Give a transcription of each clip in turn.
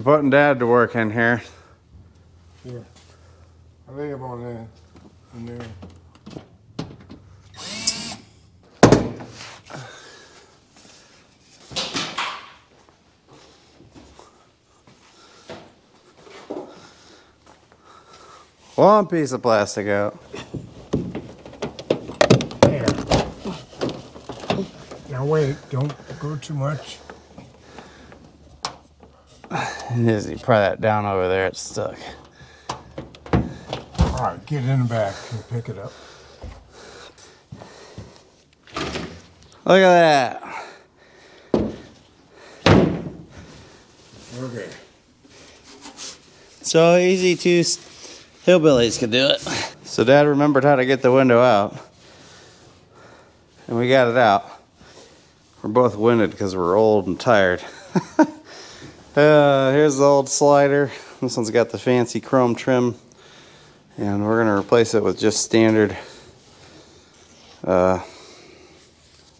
Putting Dad to work in here. Yeah. I think I'm on that. In there. One piece of plastic out. There. Now wait, don't go too much. Easy, pry that down over there, it's stuck. Alright, get in the back and pick it up. Look at that. Okay. So easy, two hillbillies could do it. So Dad remembered how to get the window out. And we got it out. We're both winded because we're old and tired. Here's the old slider. This one's got the fancy chrome trim. And we're gonna replace it with just standard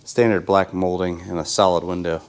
standard black molding and a solid window.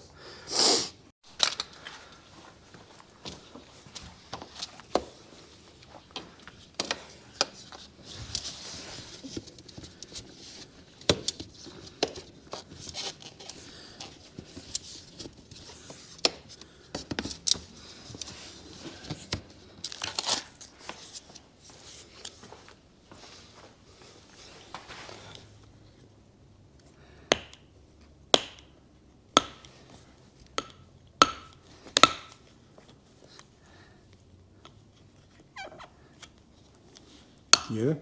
Yeah?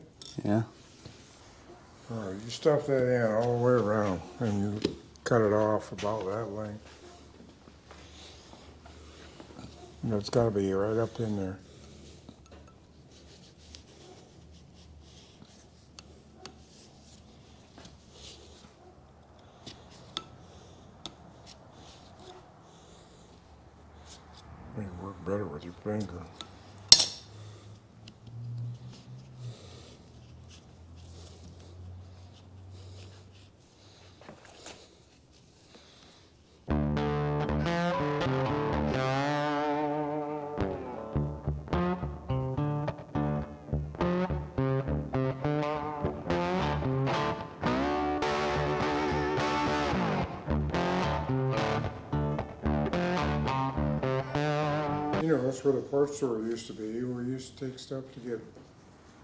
Yeah. Alright, you stuff that in all the way around and you cut it off about that length. You know, it's got to be right up in there. Make it work better with your finger. You know, that's where the parts store used to be. We used to take stuff to get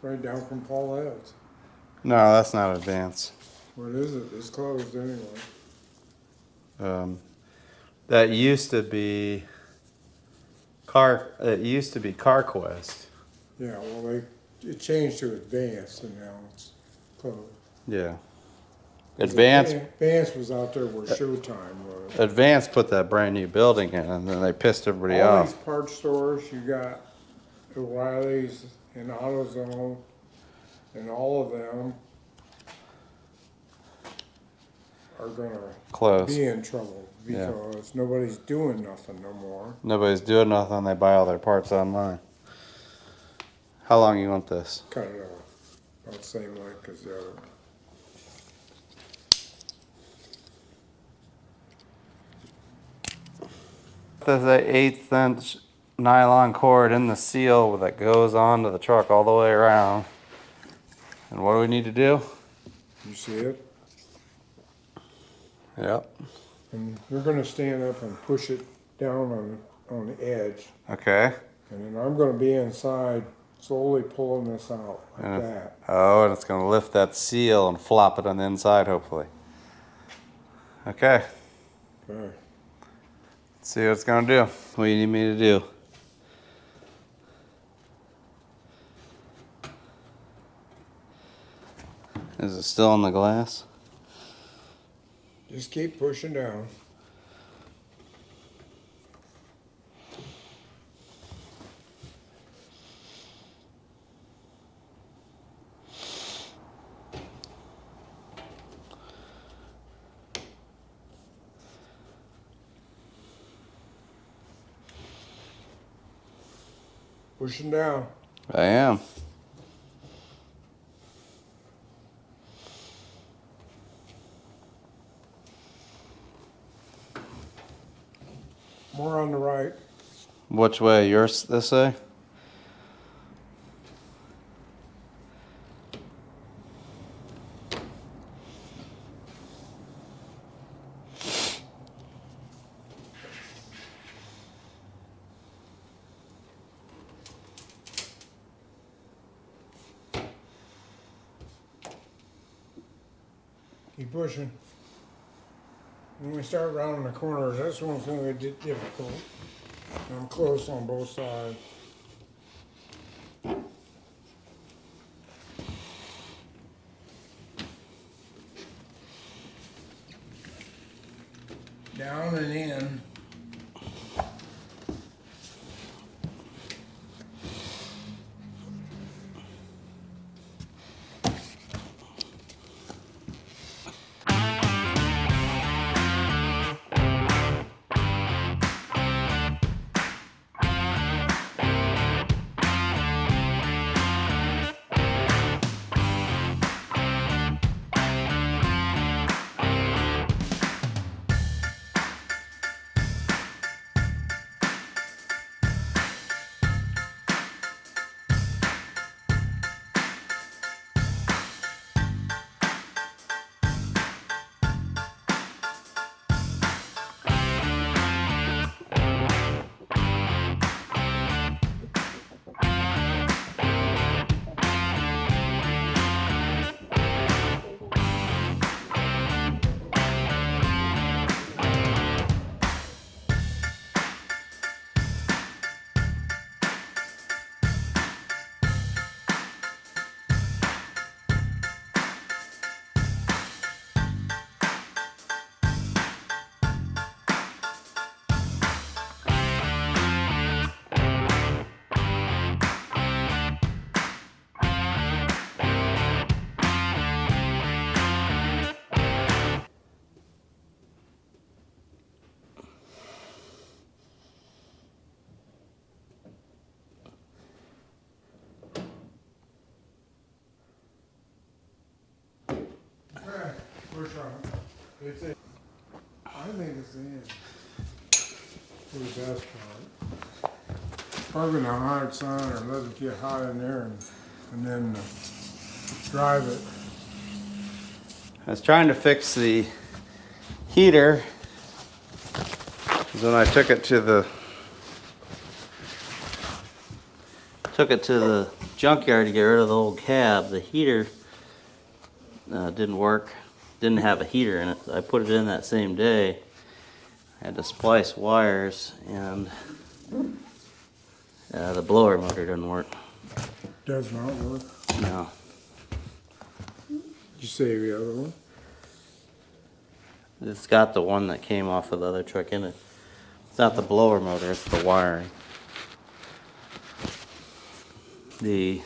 right down from Paulette's. No, that's not Advance. What is it? It's closed anyway. That used to be CarQuest. Yeah, well, it changed to Advance and now it's closed. Yeah. Advance was out there where Showtime was. Advance put that brand new building in, and then they pissed everybody All off. these parts stores, you got O'Reilly's and AutoZone, and all of them are gonna Close. be in trouble because nobody's doing nothing no more. Nobody's doing nothing. They buy all their parts online. How long you want this? Cut it off. About the same length as the other. There's an 1/8 inch nylon cord in the seal that goes onto the truck all the way around. And what do we need to do? You see it? Yep. And you're gonna stand up and push it down on the edge. Okay. And then I'm gonna be inside slowly pulling this out like that. Oh, and it's gonna lift that seal and flop it on the inside, hopefully. Okay. Okay. Let's see what it's gonna do. What do you need me to do? Is it still on the glass? Just keep pushing down. Pushing down. I am. More on the right. What which way? Yours this way? Keep pushing. When we start rounding the corners, that's one thing that get difficult. I'm close on both sides. Down and in. Push on it. It's a, I think it's the end. For the best part. Probably in a hot sun or let it get hot in there and then drive it. I was trying to fix the heater, because when I took it to the junkyard to get rid of the old cab, the heater didn't work. Didn't have a heater in it. I put it in that same day. I had to splice wires, and the blower motor didn't work. Does not work. No. Did you save the other one? It's got the one that came off of the other truck in it. It's not the blower motor, it's the wiring. The